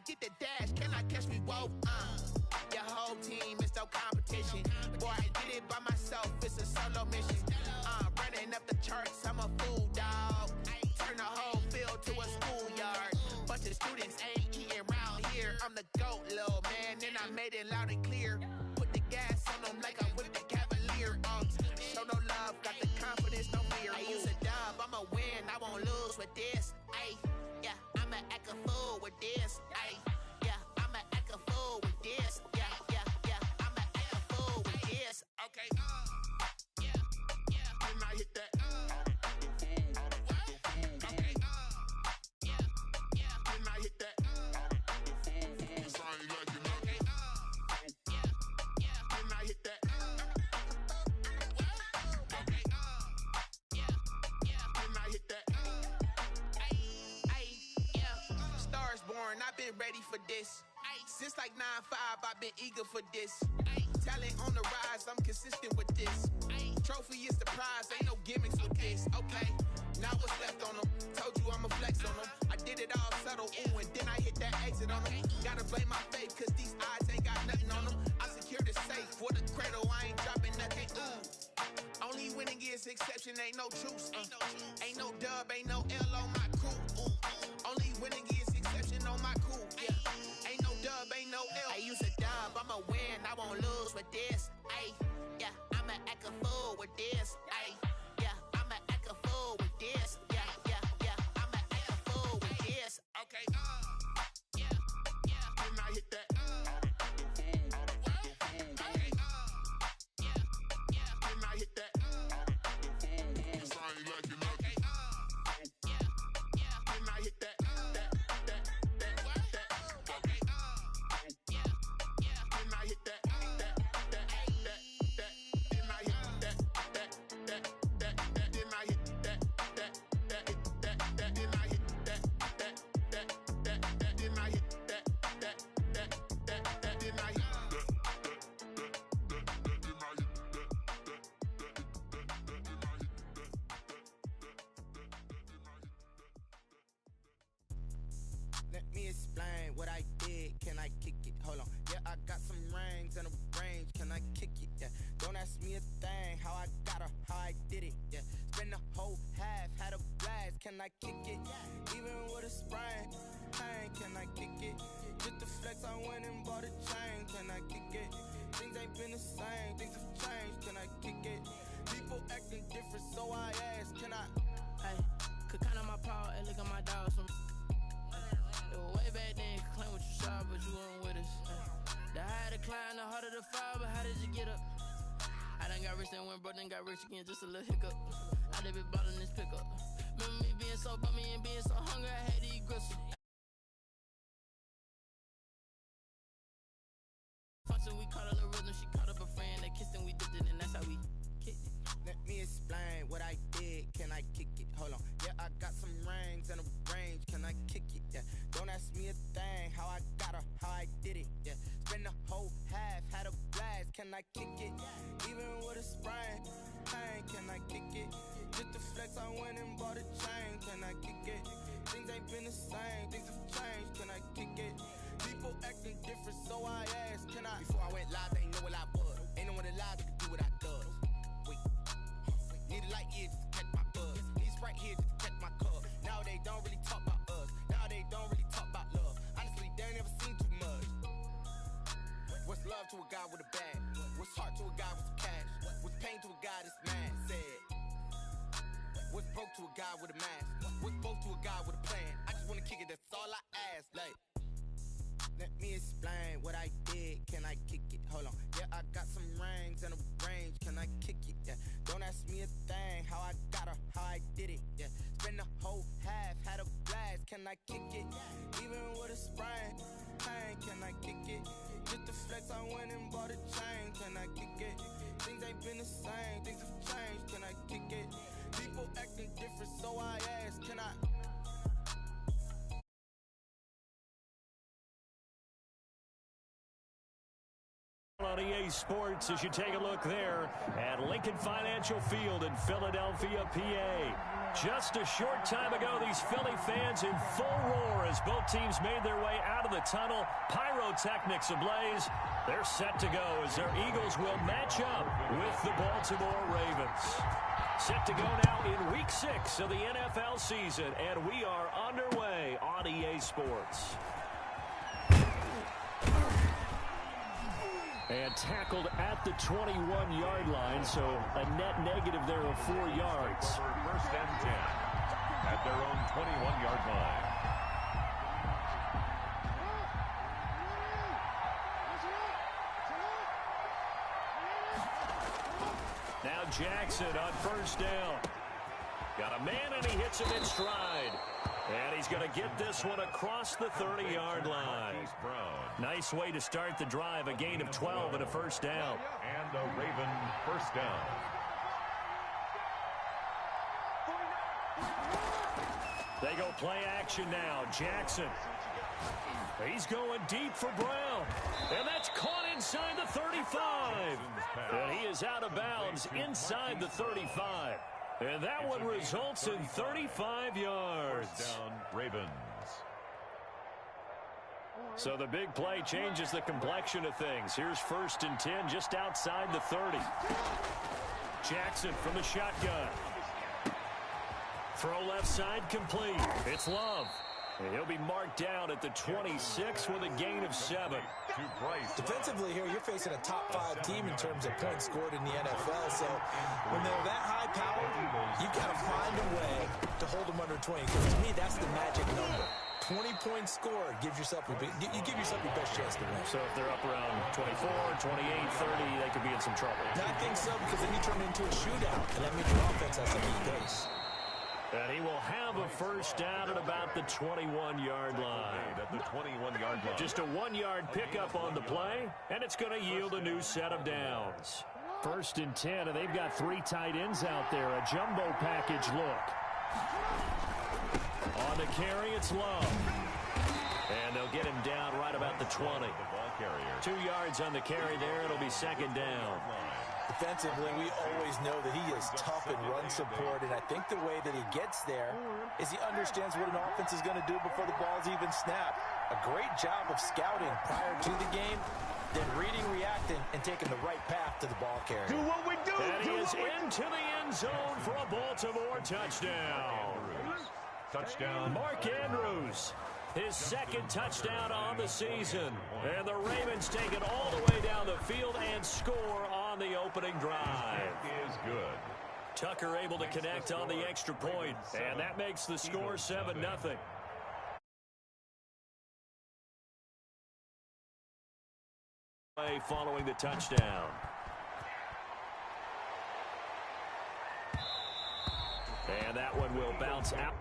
get the dash, can I catch me? Whoa, your whole team is no competition. Boy, I did it by myself, it's a solo mission. Running up the charts, I'm a fool, dog. Turn the whole field to a schoolyard. Bunch of students ain't eating round here. I'm the GOAT, little man, and I made it loud and clear. Put the gas on them like I whipped the Cavalier. Show no love, got the confidence, no fear. I use a dub, I'ma win, I won't lose with this. Ay, yeah, I'ma act a fool with this. Ay, yeah, I'ma act a fool with this. Yeah, yeah, yeah, I'ma act a fool with this. Okay, yeah, yeah, when I hit that. Okay, yeah, yeah, when I hit that. Cause I ain't like it. Okay, yeah, yeah, when I hit that. Okay, yeah, yeah, when I hit that. Ay, yeah, stars born, I've been ready for this. Since like 9-5, I've been eager for this. Talent on the rise, I'm consistent with this. Trophy is the prize, ain't no gimmicks with this. Okay, now what's left on them? Told you I'ma flex on them. I did it all subtle, ooh, and then I hit that exit on them. Gotta blame my faith, cause these odds ain't got nothing on them. I secure the safe for the cradle, I ain't dropping nothing, ooh. Only winning is exception, ain't no truce. Ain't no dub, ain't no L on my crew. Only winning is exception on my crew. Yeah, ain't no dub, ain't no L. I use a dub, I'ma win, I won't lose with this. Ay, yeah, I'ma act a fool with this. Ay, yeah, I'ma act a fool with this. Yeah, yeah, yeah, I'ma act a fool with this. Okay, yeah, yeah, when I hit that. Okay, yeah, yeah, when I hit that. Cause I ain't like it. Okay, yeah, yeah, when I hit that. Okay, yeah, yeah, when I hit that. Let me explain what I did. Can I kick it? Hold on. Yeah, I got some rings and a range. Can I kick it? Yeah. Don't ask me a thing. How I got her, how I did it. Yeah. Spend the whole half, had a blast. Can I kick it? Even with a sprain. Hey, can I kick it? Just the flex, I went and bought a chain. Can I kick it? Things ain't been the same. Things have changed. Can I kick it? People acting different, so I ask. Can I? Hey, could count on my power and look at my dogs from. Way back then, claim what you saw, but you weren't with us. The higher the climb, the harder the fall, but how did you get up? I done got rich and went broke, then got rich again, just a little hiccup. I done been ballin' this pickup. Remember me being so bummy and being so hungry, I had to eat gristle. Function, we caught a little rhythm, she caught up a friend, they kissed and we dipped it, and that's how we kicked it. Let me explain what I did. Can I kick it? Hold on. Yeah, I got some rings and a range. Can I kick it? Yeah. Don't ask me a thing. How I got her, how I did it. Yeah. Spend the whole half, had a blast. Can I kick it? Even with a sprain. Hey, can I kick it? Just the flex, I went and bought a chain. Can I kick it? Things ain't been the same. Things have changed. Can I kick it? People acting different, so I asked. Can I? Before I went live, they ain't know what I was. Ain't no one alive that could do what I does. Wait. Need a light here just to catch my buzz. Need Sprite here just to catch my cup. Now they don't really talk about us. Now they don't really talk about love. Honestly, they ain't never seen too much. What's love to a guy with a bag? What's heart to a guy with some cash? What's pain to a guy that's mad? Said. What's broke to a guy with a mask? What's broke to a guy with a plan? I just wanna kick it, that's all I ask. Like, let me explain what I did. Can I kick it? Hold on. Yeah, I got some rings and a range. Can I kick it? Yeah. Don't ask me a thing. How I got her, how I did it. Yeah. Spend the whole half, had a blast. Can I kick it? Even with a sprain. Hey, can I kick it? Just the flex, I went and bought a chain. Can I kick it? Things ain't been the same. Things have changed. Can I kick it? People acting different, so I ask. Can I? On EA Sports as you take a look there at Lincoln Financial Field in Philadelphia, PA. Just a short time ago, these Philly fans in full roar as both teams made their way out of the tunnel. Pyrotechnics ablaze. They're set to go as their Eagles will match up with the Baltimore Ravens. Set to go now in Week 6 of the NFL season, and we are underway on EA Sports. And tackled at the 21-yard line, so a net negative there of 4 yards. First and 10 at their own 21-yard line. Now Jackson on first down. Got a man, and he hits him in stride. And he's going to get this one across the 30-yard line. Nice way to start the drive. A gain of 12 and a first down. And a Raven first down. They go play action now. Jackson. He's going deep for Brown. And that's caught inside the 35. And he is out of bounds inside the 35. And that one results in 35 yards. Down, Ravens. So the big play changes the complexion of things. Here's first and 10 just outside the 30. Jackson from the shotgun. Throw left side complete. It's Love. And he'll be marked down at the 26 with a gain of 7. Defensively here, you're facing a top 5 team in terms of points scored in the NFL. So when they're that high powered, you've got to find a way to hold them under 20. Because to me, that's the magic number. 20 points scored gives yourself you give yourself your best chance to win. So if they're up around 24, 28, 30, they could be in some trouble. No, I think so, because then you turn it into a shootout, and that means your offense has something to pace. And he will have a first down at about the 21-yard line. At the 21-yard line. Just a 1-yard pickup on the play, and it's going to yield a new set of downs. First and 10, and they've got 3 tight ends out there. A jumbo package look. On the carry, it's Love. And they'll get him down right about the 20. The ball carrier. 2 yards on the carry there. It'll be second down. Defensively, we always know that he is tough in run support, and I think the way that he gets there is he understands what an offense is going to do before the ball's even snapped. A great job of scouting prior to the game, then reading, reacting, and taking the right path to the ball carrier. Do what we do! And he is into the end zone for a Baltimore touchdown. Touchdown. Mark Andrews. His second touchdown on the season. And the Ravens take it all the way down the field and score on the opening drive. Is good. Tucker able to connect on the extra point, and that makes the score 7-0. Following the touchdown. And that one will bounce out.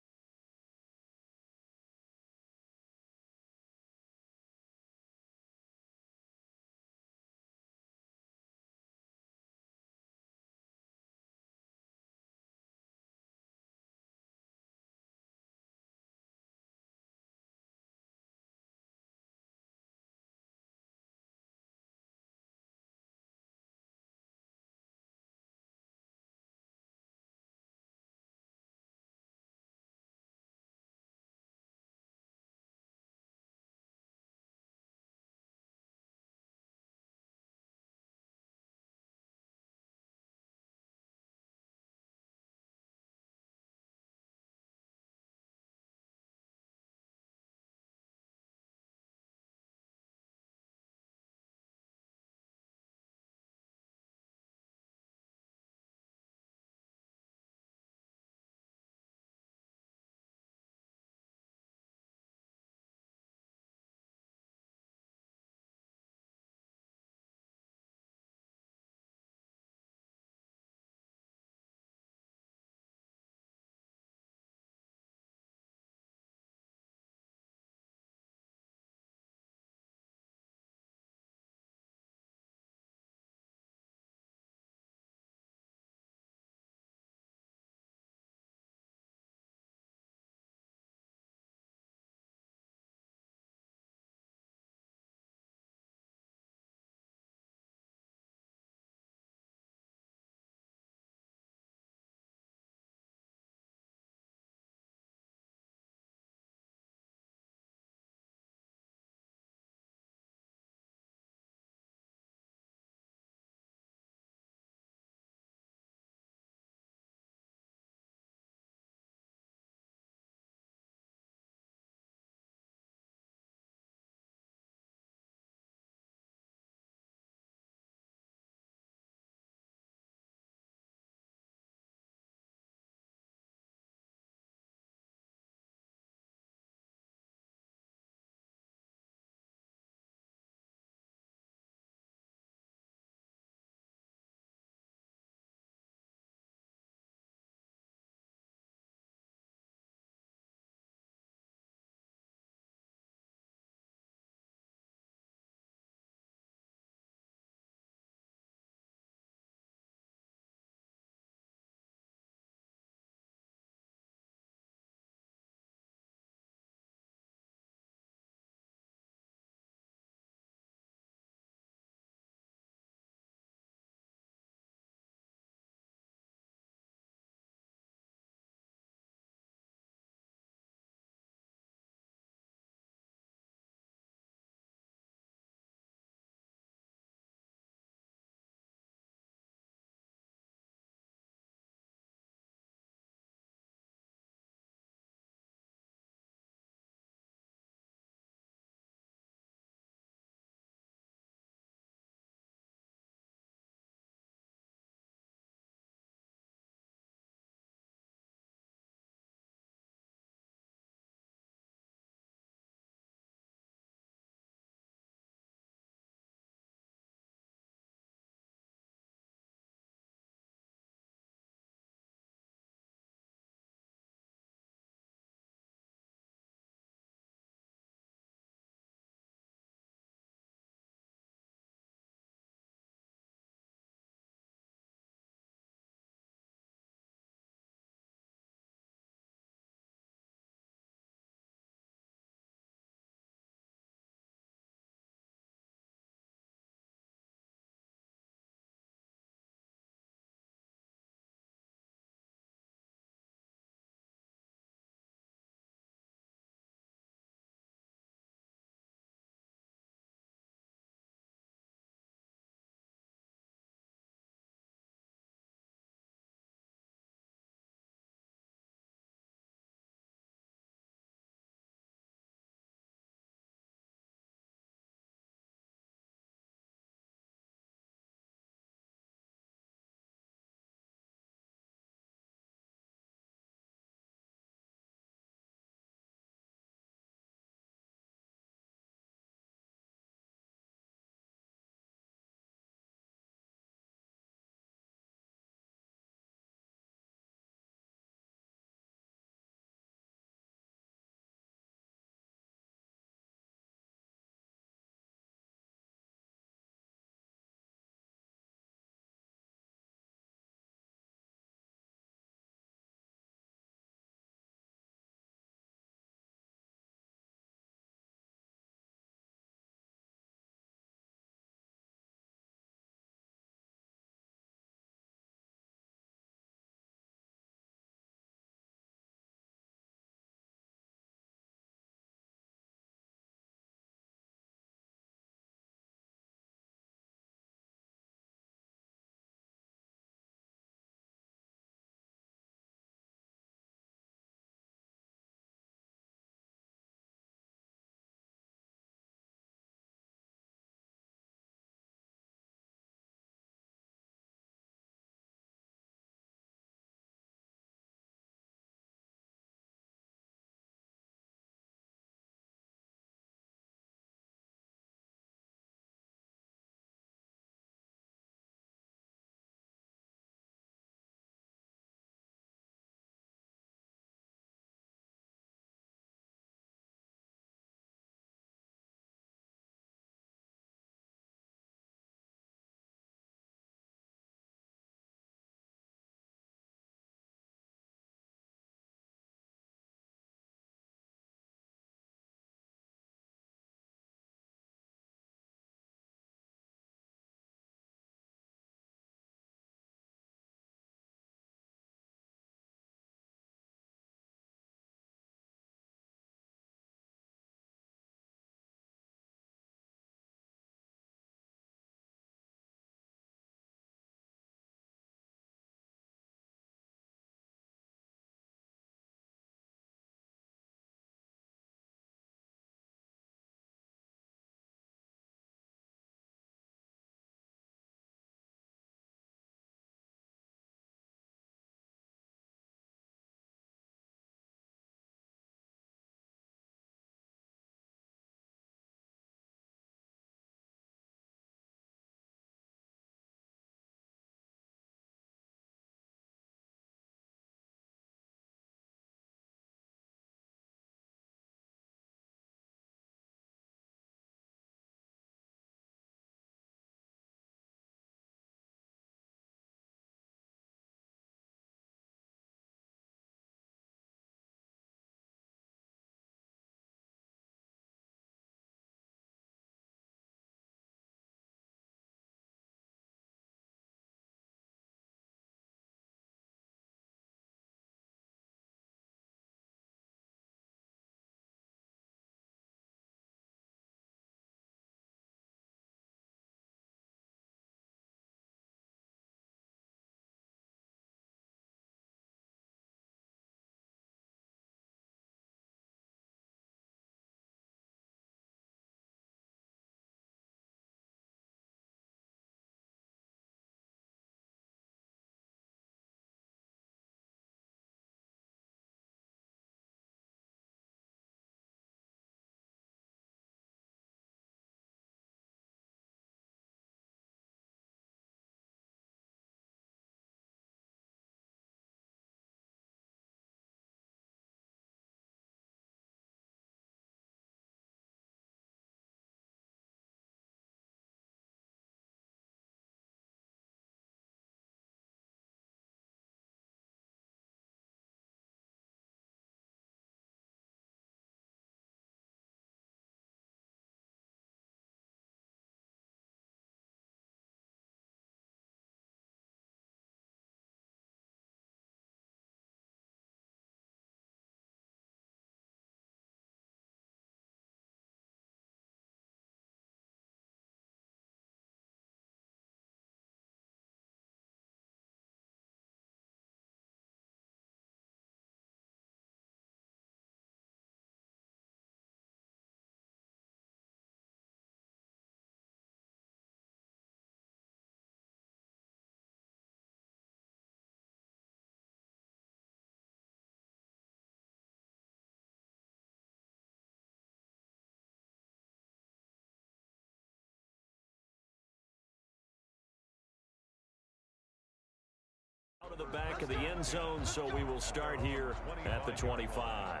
the back of the end zone, so we will start here at the 25.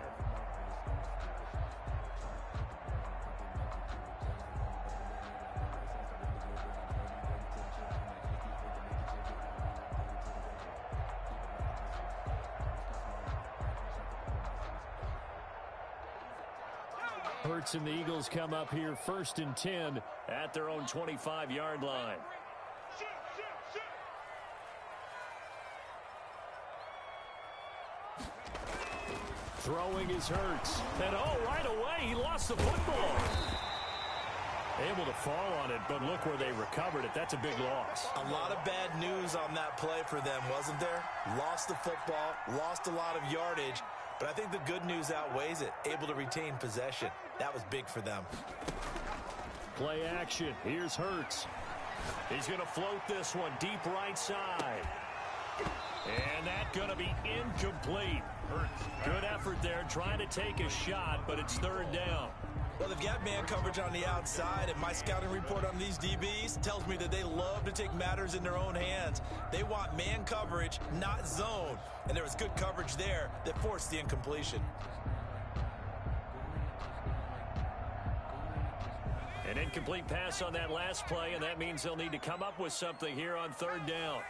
Hurts and the Eagles come up here 1st and 10 at their own 25-yard line. Throwing is Hurts. And right away, he lost the football. Able to fall on it, but look where they recovered it. That's a big loss. A lot of bad news on that play for them, wasn't there? Lost the football, lost a lot of yardage. But I think the good news outweighs it. Able to retain possession. That was big for them. Play action. Here's Hurts. He's going to float this one deep right side. And that's going to be incomplete. Good effort there trying to take a shot, but it's 3rd down. Well, they've got man coverage on the outside, and my scouting report on these DBs tells me that they love to take matters in their own hands. They want man coverage, not zone. And there was good coverage there that forced the incompletion. An incomplete pass on that last play, and that means they'll need to come up with something here on 3rd down.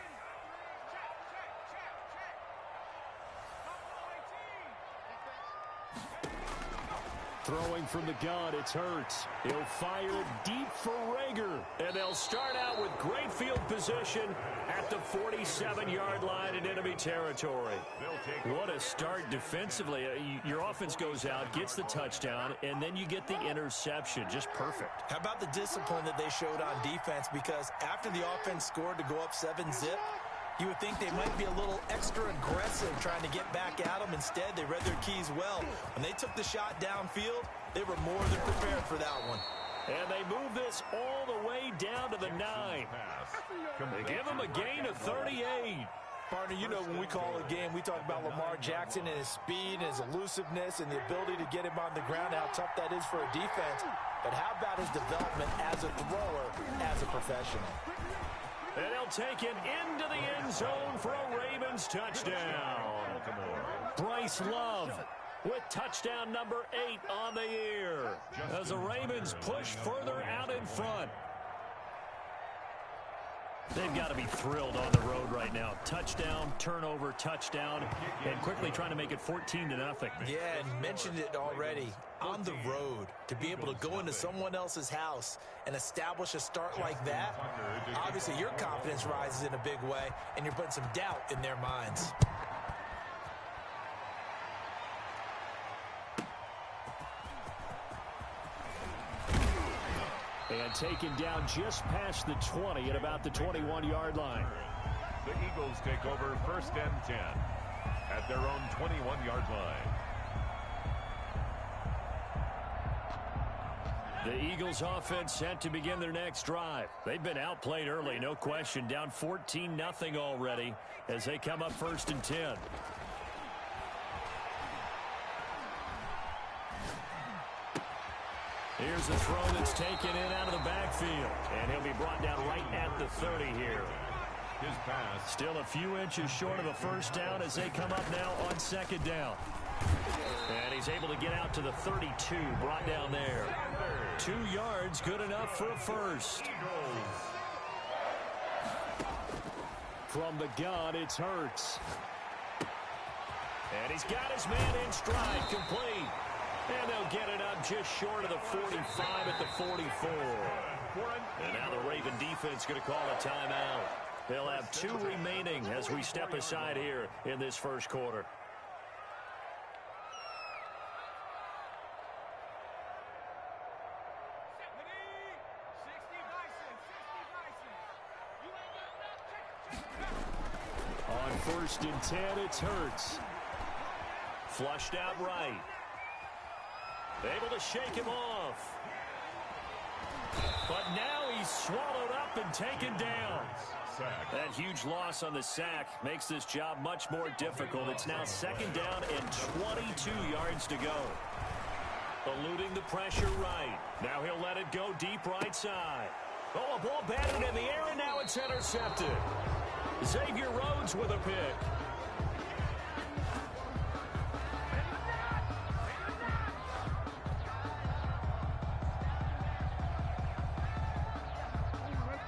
Throwing from the gun, it's Hurts. He'll fire it deep for Rager. And they'll start out with great field position at the 47-yard line in enemy territory. What a start defensively. Your offense goes out, gets the touchdown, and then you get the interception. Just perfect. How about the discipline that they showed on defense? Because after the offense scored to go up 7-zip, you would think they might be a little extra aggressive trying to get back at them. Instead, they read their keys well. When they took the shot downfield, they were more than prepared for that one. And they move this all the way down to the 9. They give them a gain of 38. Partner, you know when we call a game, we talk about Lamar Jackson and his speed and his elusiveness and the ability to get him on the ground, how tough that is for a defense. But how about his development as a thrower, as a professional? And he'll take it into the end zone for a Ravens touchdown. Bryce Love with touchdown number 8 on the year as the Ravens push further out in front. They've got to be thrilled on the road right now. Touchdown, turnover, touchdown, and quickly trying to make it 14-0. Yeah, and mentioned it already. On the road, to be able to go into someone else's house and establish a start like that, obviously your confidence rises in a big way, and you're putting some doubt in their minds. And taken down just past the 20 at about the 21-yard line. The Eagles take over 1st and 10 at their own 21-yard line. The Eagles offense set to begin their next drive. They've been outplayed early, no question. Down 14-0 already as they come up 1st and 10. Here's a throw that's taken in out of the backfield. And he'll be brought down right at the 30 here. His pass. Still a few inches short of a 1st down as they come up now on 2nd down. And he's able to get out to the 32, brought down there. 2 yards, good enough for a 1st. From the gun, it's Hurts. And he's got his man in stride, complete. And they'll get it up just short of the 45 at the 44. And now the Raven defense going to call a timeout. They'll have 2 remaining as we step aside here in this 1st quarter. On 1st and 10, it's Hurts. Flushed out right. Able to shake him off. But now he's swallowed up and taken down. That huge loss on the sack makes this job much more difficult. It's now 2nd down and 22 yards to go. Eluding the pressure right. Now he'll let it go deep right side. Oh, a ball batted in the air, and now it's intercepted. Xavier Rhodes with a pick.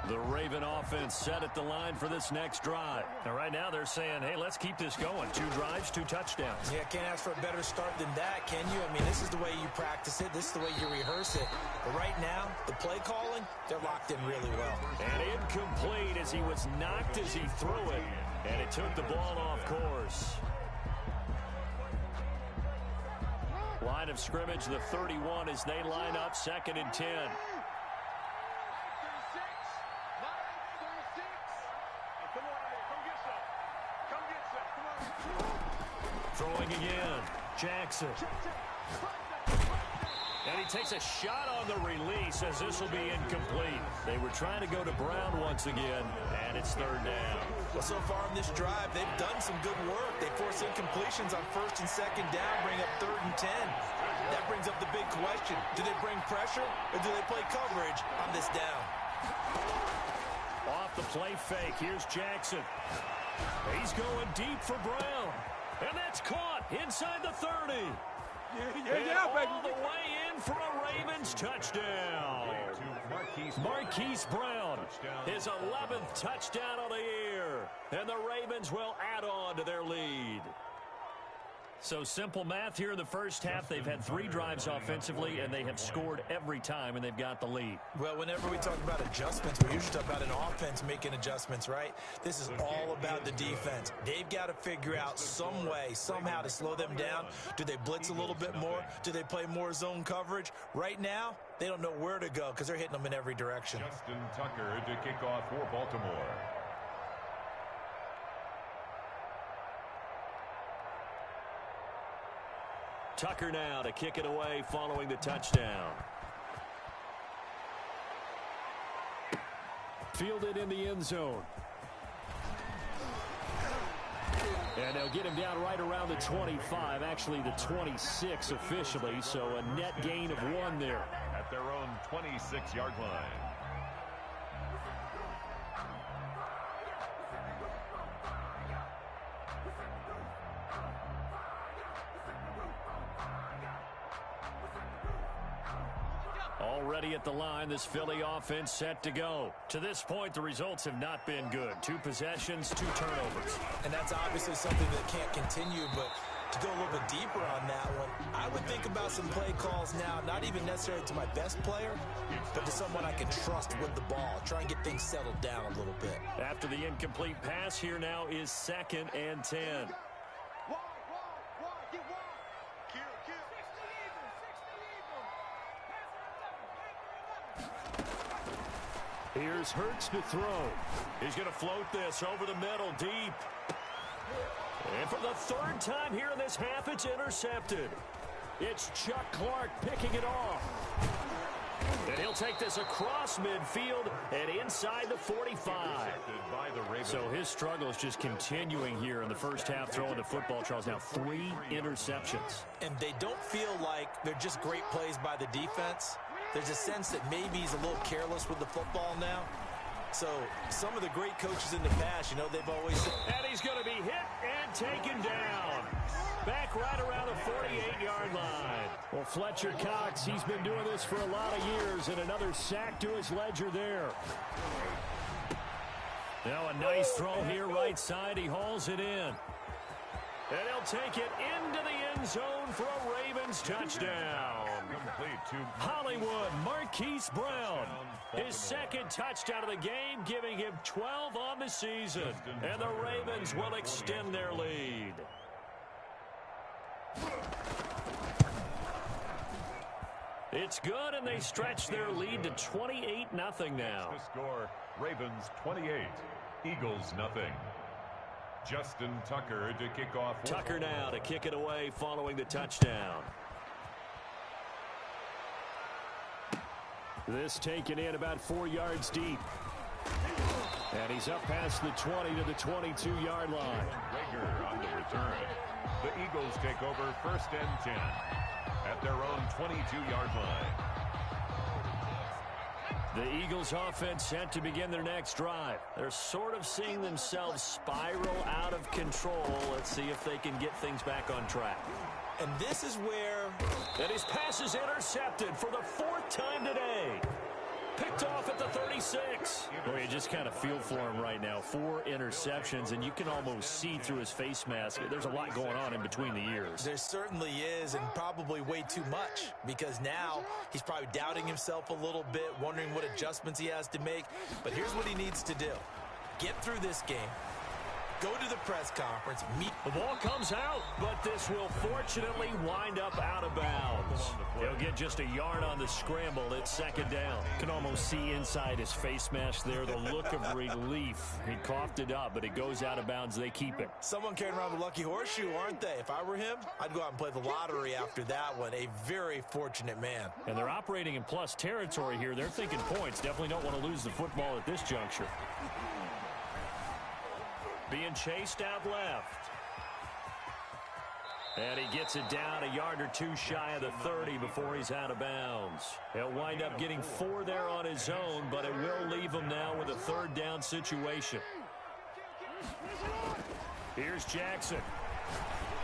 The Raven offense set at the line for this next drive. And right now they're saying, hey, let's keep this going. 2 drives, 2 touchdowns. Yeah, can't ask for a better start than that, can you? I mean, this is the way you practice it. This is the way you rehearse it. But right now, the play calling, they're locked in really well. And incomplete as he was knocked as he threw it. And it took the ball off course. Line of scrimmage, the 31 as they line up 2nd and 10. Throwing again, Jackson. And he takes a shot on the release as this will be incomplete. They were trying to go to Brown once again, and it's 3rd down. Well, so far in this drive, they've done some good work. They force incompletions on 1st and 2nd down, bring up 3rd and 10. That brings up the big question. Do they bring pressure, or do they play coverage on this down? Off the play fake, here's Jackson. He's going deep for Brown. And that's caught inside the 30. Yeah, baby. All the way in for a Ravens touchdown. Marquise Brown, his 11th touchdown of the year. And the Ravens will add on to their lead. So simple math here in the first half. They've had 3 drives offensively, and they have scored every time, and they've got the lead. Well, whenever we talk about adjustments, we usually talk about an offense making adjustments, right? This is all about the defense. They've got to figure out some way, somehow to slow them down. Do they blitz a little bit more? Do they play more zone coverage? Right now, they don't know where to go because they're hitting them in every direction. Justin Tucker to kick off for Baltimore. Tucker now to kick it away following the touchdown. Fielded in the end zone. And they'll get him down right around the 25, actually the 26 officially, so a net gain of 1 there. At their own 26-yard line. Already at the line, this Philly offense set to go. To this point, the results have not been good. 2 possessions, 2 turnovers. And that's obviously something that can't continue, but to go a little bit deeper on that one, I would think about some play calls now, not even necessarily to my best player, but to someone I can trust with the ball. Try and get things settled down a little bit. After the incomplete pass, here now is 2nd and 10. Here's Hurts to throw. He's going to float this over the middle deep. And for the 3rd time here in this half, it's intercepted. It's Chuck Clark picking it off. And he'll take this across midfield and inside the 45. So his struggle is just continuing here in the first half throwing the football. Charles, now 3 interceptions. And they don't feel like they're just great plays by the defense. There's a sense that maybe he's a little careless with the football now. So some of the great coaches in the past, you know, they've always said. And he's going to be hit and taken down. Back right around the 48-yard line. Well, Fletcher Cox, he's been doing this for a lot of years, and another sack to his ledger there. Now a nice throw here right side. He hauls it in. And he'll take it into the end zone for a Ravens touchdown. Hollywood, Marquise Brown, his 2nd touchdown of the game, giving him 12 on the season. And the Ravens will extend their lead. It's good, and they stretch their lead to 28-0 now. The score, Ravens 28, Eagles 0. Justin Tucker to kick off. Tucker now to kick it away following the touchdown. This taken in about 4 yards deep. And he's up past the 20 to the 22-yard line. Rager on the return. The Eagles take over 1st and 10 at their own 22-yard line. The Eagles offense set to begin their next drive. They're sort of seeing themselves spiral out of control. Let's see if they can get things back on track. And this is where... And his pass is intercepted for the 4th time today. Picked off at the 36. Boy, you just kind of feel for him right now. 4 interceptions, and you can almost see through his face mask. There's a lot going on in between the ears. There certainly is, and probably way too much, because now he's probably doubting himself a little bit, wondering what adjustments he has to make. But here's what he needs to do. Get through this game. Go to the press conference. The ball comes out, but this will fortunately wind up out of bounds. He'll get just a yard on the scramble. It's 2nd down. Can almost see inside his face mask there the look of relief. He coughed it up, but it goes out of bounds. They keep it. Someone carrying around the lucky horseshoe, aren't they? If I were him, I'd go out and play the lottery after that one. A very fortunate man. And they're operating in plus territory here. They're thinking points. Definitely don't want to lose the football at this juncture. Being chased out left. And he gets it down a yard or 2 shy of the 30 before he's out of bounds. He'll wind up getting 4 there on his own, but it will leave him now with a 3rd down situation. Here's Jackson.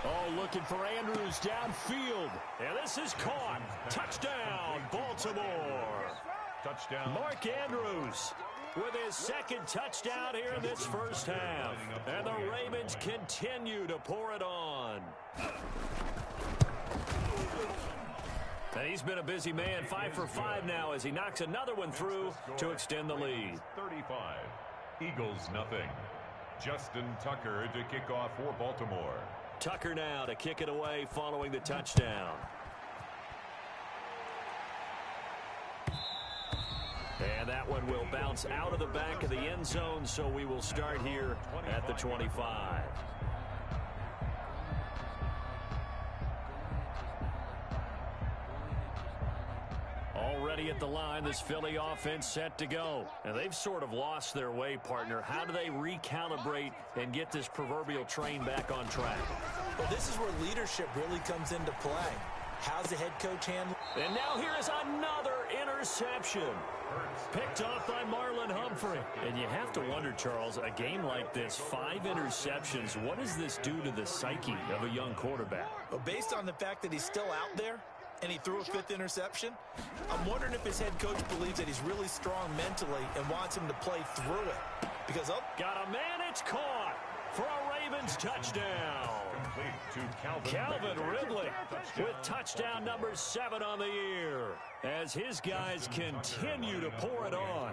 Oh, looking for Andrews downfield. And this is caught. Touchdown, Baltimore. Touchdown. Mark Andrews with his 2nd touchdown here in this first half. And the Ravens continue to pour it on. And he's been a busy man, 5 for 5 now as he knocks another one through to extend the lead. 35. Eagles nothing. Justin Tucker to kick off for Baltimore. Tucker now to kick it away following the touchdown. And that one will bounce out of the back of the end zone, so we will start here at the 25. Already at the line, this Philly offense set to go. And they've sort of lost their way, partner. How do they recalibrate and get this proverbial train back on track? Well, this is where leadership really comes into play. How's the head coach handle? And now here is another interception. Picked off by Marlon Humphrey. And you have to wonder, Charles, a game like this, 5 interceptions, what does this do to the psyche of a young quarterback? Well, based on the fact that he's still out there and he threw a 5th interception, I'm wondering if his head coach believes that he's really strong mentally and wants him to play through it. Because, got a man, it's caught for a Ravens touchdown. Calvin Ridley with touchdown number 7 on the year as his guys continue to pour it on.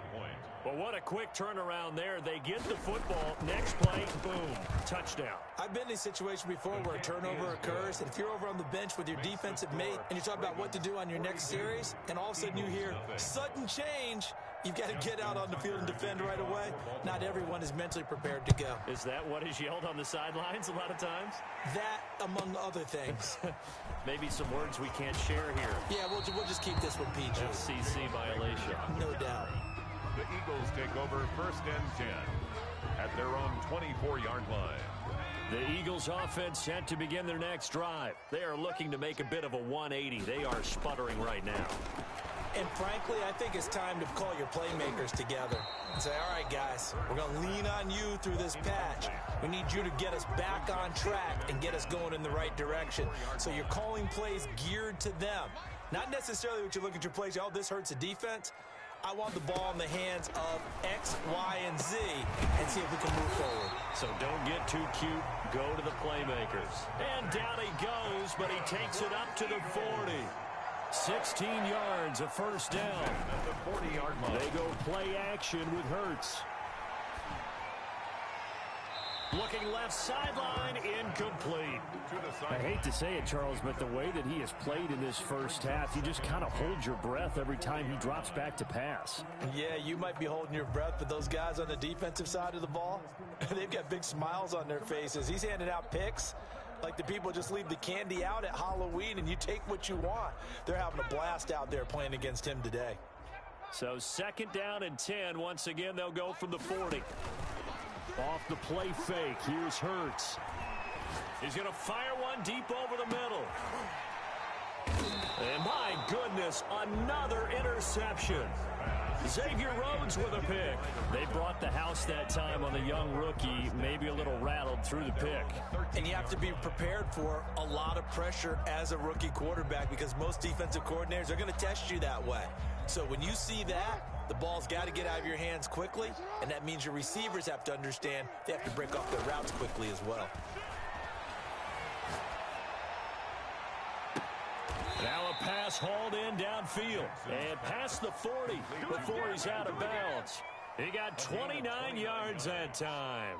Well, what a quick turnaround there. They get the football. Next play, boom, touchdown. I've been in a situation before where a turnover occurs, and if you're over on the bench with your defensive mate and you're talking about what to do on your next series, and all of a sudden you hear sudden change, you've got to get out on the field and defend right away. Not everyone is mentally prepared to go. Is that what is yelled on the sidelines a lot of times? That, among other things. Maybe some words we can't share here. Yeah, we'll just keep this one PG. FCC violation. No doubt. The Eagles take over 1st and 10 at their own 24-yard line. The Eagles offense set to begin their next drive. They are looking to make a bit of a 180. They are sputtering right now. And frankly, I think it's time to call your playmakers together and say, all right, guys, we're going to lean on you through this patch. We need you to get us back on track and get us going in the right direction. So you're calling plays geared to them. Not necessarily what you look at your plays, oh, this hurts the defense. I want the ball in the hands of X, Y, and Z and see if we can move forward. So don't get too cute. Go to the playmakers. And down he goes, but he takes it up to the 40. 16 yards, a 1st down. At the 40-yard line. They go play action with Hurts. Looking left sideline, incomplete. I hate to say it, Charles, but the way that he has played in this first half, you just kind of hold your breath every time he drops back to pass. Yeah, you might be holding your breath, but those guys on the defensive side of the ball, they've got big smiles on their faces. He's handing out picks like the people just leave the candy out at Halloween and you take what you want. They're having a blast out there playing against him today. So 2nd down and 10. Once again, they'll go from the 40. Off the play fake, here's Hurts. He's going to fire one deep over the middle. And my goodness, another interception. Xavier Rhodes with a pick. They brought the house that time on the young rookie, maybe a little rattled through the pick. And you have to be prepared for a lot of pressure as a rookie quarterback because most defensive coordinators are going to test you that way. So when you see that, the ball's got to get out of your hands quickly, and that means your receivers have to understand they have to break off their routes quickly as well. Now a pass hauled in downfield and past the 40 before he's out of bounds. He got 29 yards that time.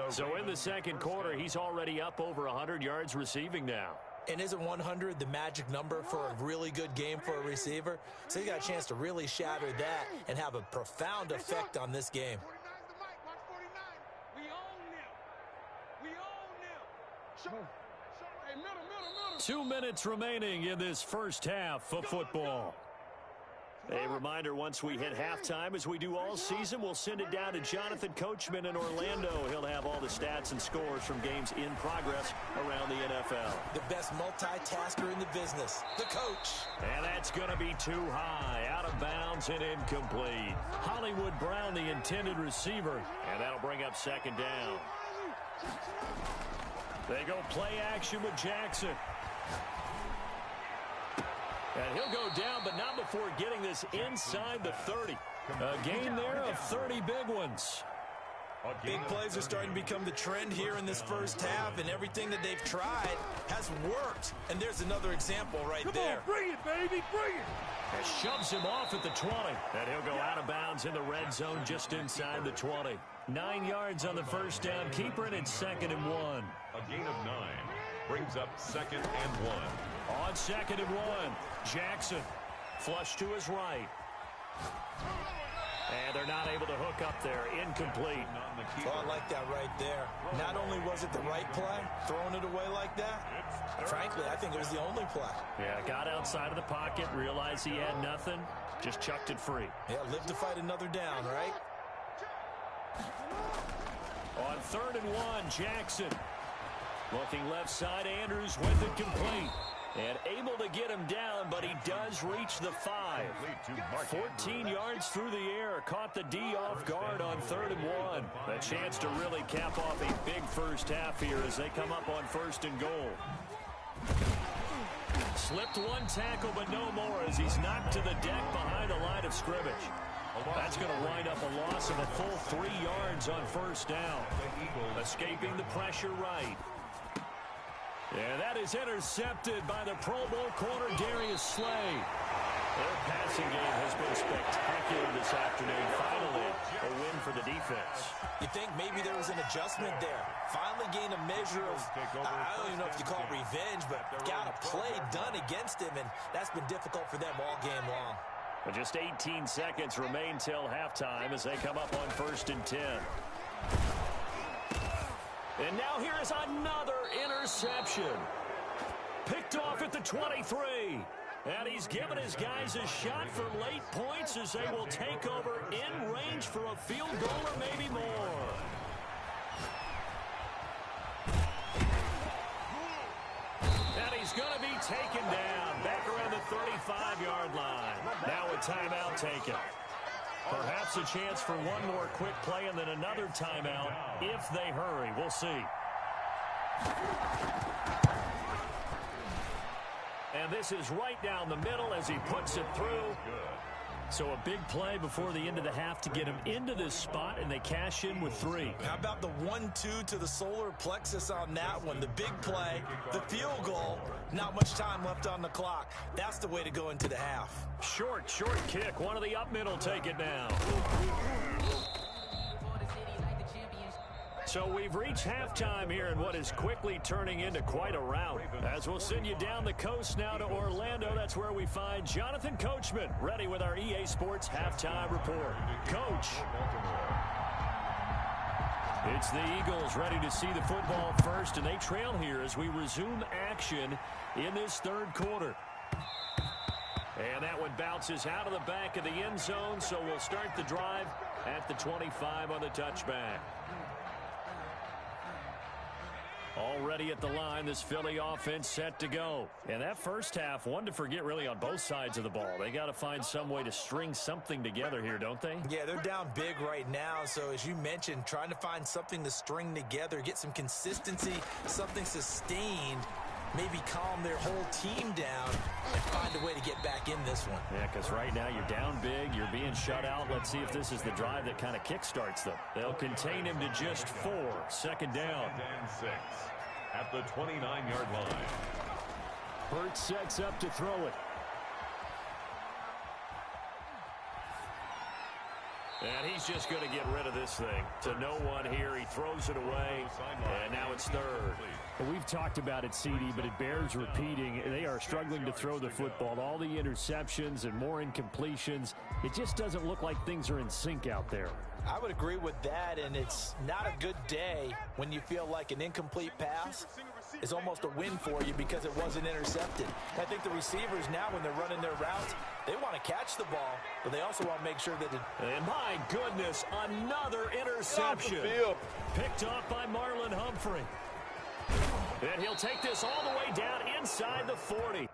So in the second quarter, he's already up over 100 yards receiving now. And isn't 100 the magic number for a really good game for a receiver? So he got a chance to really shatter that and have a profound effect on this game. We own them. 2 minutes remaining in this first half of football. A reminder, once we hit halftime, as we do all season, we'll send it down to Jonathan Coachman in Orlando. He'll have all the stats and scores from games in progress around the NFL. The best multitasker in the business, the coach. And that's going to be too high, out of bounds and incomplete. Hollywood Brown, the intended receiver, and that'll bring up second down. They go play action with Jackson. And he'll go down, but not before getting this inside the 30. A gain there of 30 big ones. Big plays are starting to become the trend here in this first half, and everything that they've tried has worked. And there's another example right there. Come on, bring it, baby, bring it. And shoves him off at the 20. And he'll go out of bounds in the red zone just inside the 20. 9 yards on the first down. Keeper, and it's 2nd and 1. A gain of 9 brings up 2nd and 1. On 2nd and 1, Jackson flush to his right. And they're not able to hook up there. Incomplete. Oh, I like that right there. Not only was it the right play, throwing it away like that, frankly, I think it was the only play. Yeah, got outside of the pocket, realized he had nothing, just chucked it free. Yeah, live to fight another down, right? On 3rd and 1, Jackson. Looking left side, Andrews with it complete. And able to get him down, but he does reach the 5. 14 yards through the air. Caught the D off guard on 3rd and 1. A chance to really cap off a big first half here as they come up on 1st and goal. Slipped one tackle, but no more as he's knocked to the deck behind the line of scrimmage. That's going to wind up a loss of a full 3 yards on 1st down. Escaping the pressure right. And that is intercepted by the Pro Bowl corner, Darius Slay. Their passing game has been spectacular this afternoon. Finally, a win for the defense. You think maybe there was an adjustment there. Finally gained a measure of, I don't even know if you call it revenge, but got a play done against him, and that's been difficult for them all game long. But just 18 seconds remain till halftime as they come up on 1st and 10. And now here is another interception. Picked off at the 23. And he's given his guys a shot for late points as they will take over in range for a field goal or maybe more. And he's going to be taken down back around the 35-yard line. Now a timeout taken. Perhaps a chance for one more quick play and then another timeout if they hurry. We'll see. And this is right down the middle as he puts it through. So a big play before the end of the half to get him into this spot, and they cash in with 3. How about the 1-2 to the solar plexus on that one? The big play, the field goal, not much time left on the clock. That's the way to go into the half. Short kick. One of the up middle take it now. So we've reached halftime here in what is quickly turning into quite a rout. As we'll send you down the coast now to Orlando, that's where we find Jonathan Coachman, ready with our EA Sports Halftime Report. Coach. It's the Eagles ready to see the football first, and they trail here as we resume action in this 3rd quarter. And that one bounces out of the back of the end zone, so we'll start the drive at the 25 on the touchback. Already at the line, this Philly offense set to go. And that first half, one to forget really on both sides of the ball. They got to find some way to string something together here, don't they? Yeah, they're down big right now. So as you mentioned, trying to find something to string together, get some consistency, something sustained, maybe calm their whole team down and find a way to get back in this one. Yeah, because right now you're down big, you're being shut out. Let's see if this is the drive that kind of kickstarts them. They'll contain him to just 4. Second down. And 6 at the 29-yard line. Hurts sets up to throw it. And he's just going to get rid of this thing. To no one here, he throws it away, and now it's third. Well, we've talked about it, CD, but it bears repeating. They are struggling to throw the football. All the interceptions and more incompletions. It just doesn't look like things are in sync out there. I would agree with that, and it's not a good day when you feel like an incomplete pass is almost a win for you because it wasn't intercepted. I think the receivers now, when they're running their routes, they want to catch the ball, but they also want to make sure that it... And my goodness, another interception. Picked off by Marlon Humphrey. And he'll take this all the way down inside the 40.